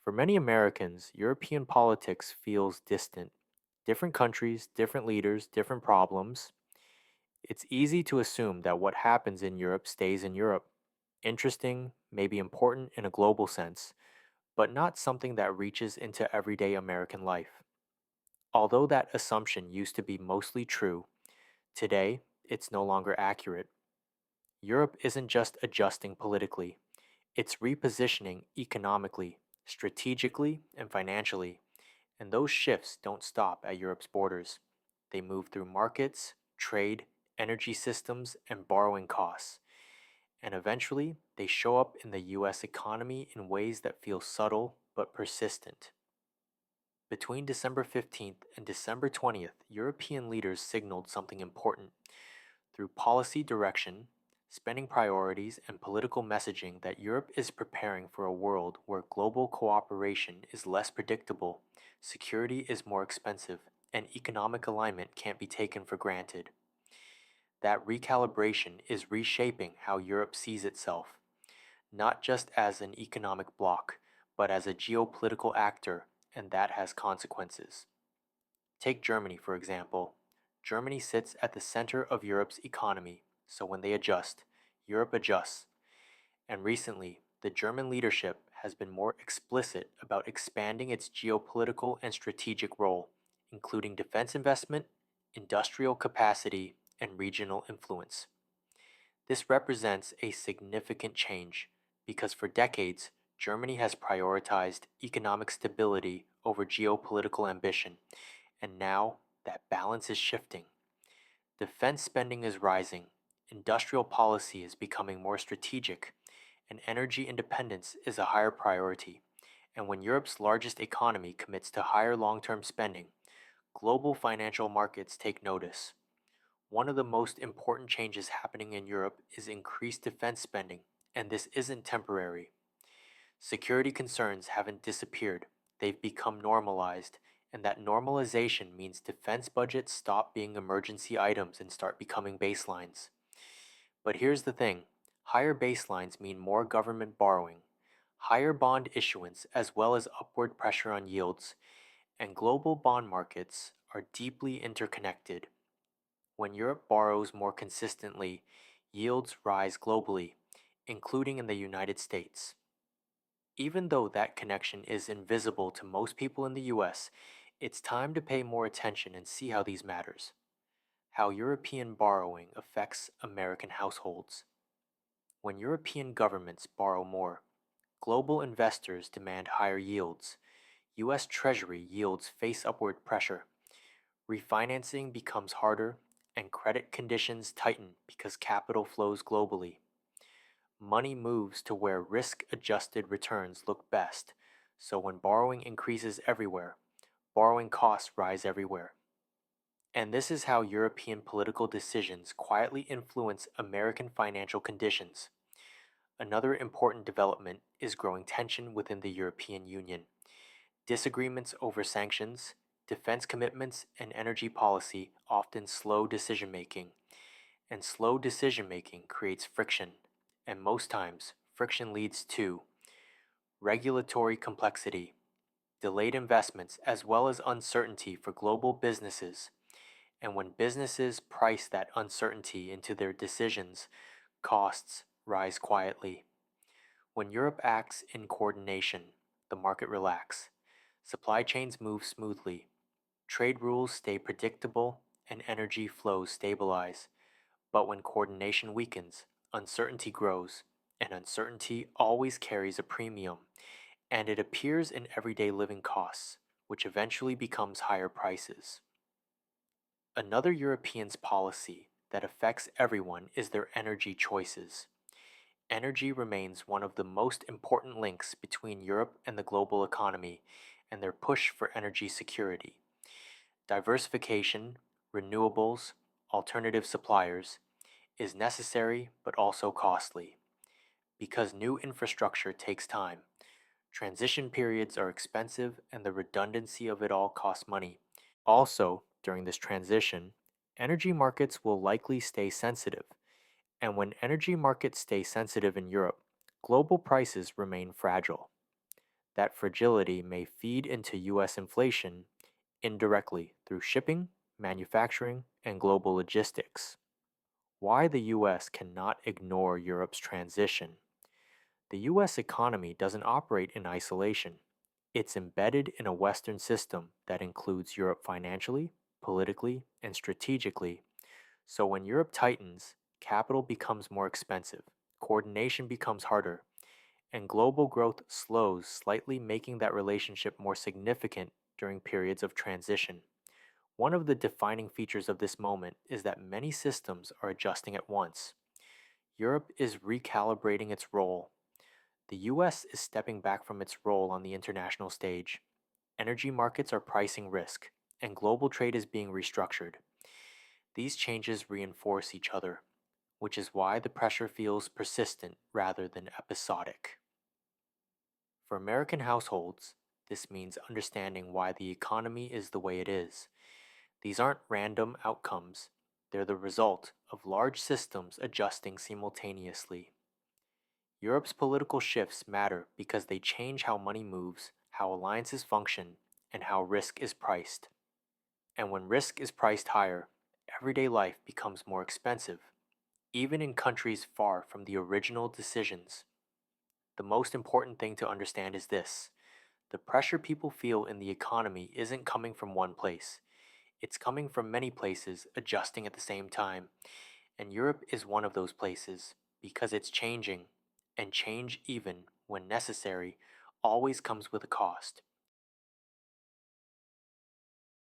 For many Americans, European politics feels distant. Different countries, different leaders, different problems. It's easy to assume that what happens in Europe stays in Europe. Interesting, maybe important in a global sense, but not something that reaches into everyday American life. Although that assumption used to be mostly true, today it's no longer accurate. Europe isn't just adjusting politically, it's repositioning economically, strategically, and financially. And those shifts don't stop at Europe's borders. They move through markets, trade, energy systems, and borrowing costs. And eventually, they show up in the US economy in ways that feel subtle but persistent. Between December 15th and December 20th, European leaders signaled something important through policy direction, spending priorities, and political messaging that Europe is preparing for a world where global cooperation is less predictable, security is more expensive, and economic alignment can't be taken for granted. That recalibration is reshaping how Europe sees itself, not just as an economic bloc, but as a geopolitical actor, and that has consequences. Take Germany, for example. Germany sits at the center of Europe's economy, so when they adjust, Europe adjusts. And recently, the German leadership has been more explicit about expanding its geopolitical and strategic role, including defense investment, industrial capacity, and regional influence. This represents a significant change because for decades, Germany has prioritized economic stability over geopolitical ambition, and now that balance is shifting. Defense spending is rising, industrial policy is becoming more strategic, and energy independence is a higher priority. And when Europe's largest economy commits to higher long term spending, global financial markets take notice. One of the most important changes happening in Europe is increased defense spending, and this isn't temporary. Security concerns haven't disappeared, they've become normalized, and that normalization means defense budgets stop being emergency items and start becoming baselines. But here's the thing, higher baselines mean more government borrowing, higher bond issuance, as well as upward pressure on yields, and global bond markets are deeply interconnected. When Europe borrows more consistently, yields rise globally, including in the United States. Even though that connection is invisible to most people in the US, it's time to pay more attention and see how these matters. How European borrowing affects American households. When European governments borrow more, global investors demand higher yields. US Treasury yields face upward pressure. Refinancing becomes harder, and credit conditions tighten because capital flows globally. Money moves to where risk adjusted returns look best, so when borrowing increases everywhere, borrowing costs rise everywhere. And this is how European political decisions quietly influence American financial conditions. Another important development is growing tension within the European Union. Disagreements over sanctions, defense commitments, and energy policy often slow decision making, and slow decision making creates friction, and most times, friction leads to regulatory complexity, delayed investments, as well as uncertainty for global businesses. And when businesses price that uncertainty into their decisions, costs rise quietly. When Europe acts in coordination, the market relax, supply chains move smoothly, trade rules stay predictable, and energy flows stabilize. But when coordination weakens, uncertainty grows, and uncertainty always carries a premium, and it appears in everyday living costs, which eventually becomes higher prices. Another European's policy that affects everyone is their energy choices. Energy remains one of the most important links between Europe and the global economy, and their push for energy security. Diversification, renewables, alternative suppliers, is necessary but also costly. Because new infrastructure takes time, transition periods are expensive and the redundancy of it all costs money. Also, during this transition, energy markets will likely stay sensitive. And when energy markets stay sensitive in Europe, global prices remain fragile. That fragility may feed into US inflation indirectly through shipping, manufacturing, and global logistics. Why the US cannot ignore Europe's transition. The US economy doesn't operate in isolation. It's embedded in a Western system that includes Europe financially, politically, and strategically. So when Europe tightens, capital becomes more expensive, coordination becomes harder, and global growth slows, slightly making that relationship more significant during periods of transition. One of the defining features of this moment is that many systems are adjusting at once. Europe is recalibrating its role. The US is stepping back from its role on the international stage. Energy markets are pricing risk, and global trade is being restructured. These changes reinforce each other, which is why the pressure feels persistent rather than episodic. For American households, this means understanding why the economy is the way it is. These aren't random outcomes, they're the result of large systems adjusting simultaneously. Europe's political shifts matter because they change how money moves, how alliances function, and how risk is priced. And when risk is priced higher, everyday life becomes more expensive, even in countries far from the original decisions. The most important thing to understand is this: the pressure people feel in the economy isn't coming from one place, it's coming from many places adjusting at the same time. And Europe is one of those places because it's changing, and change, even when necessary, always comes with a cost.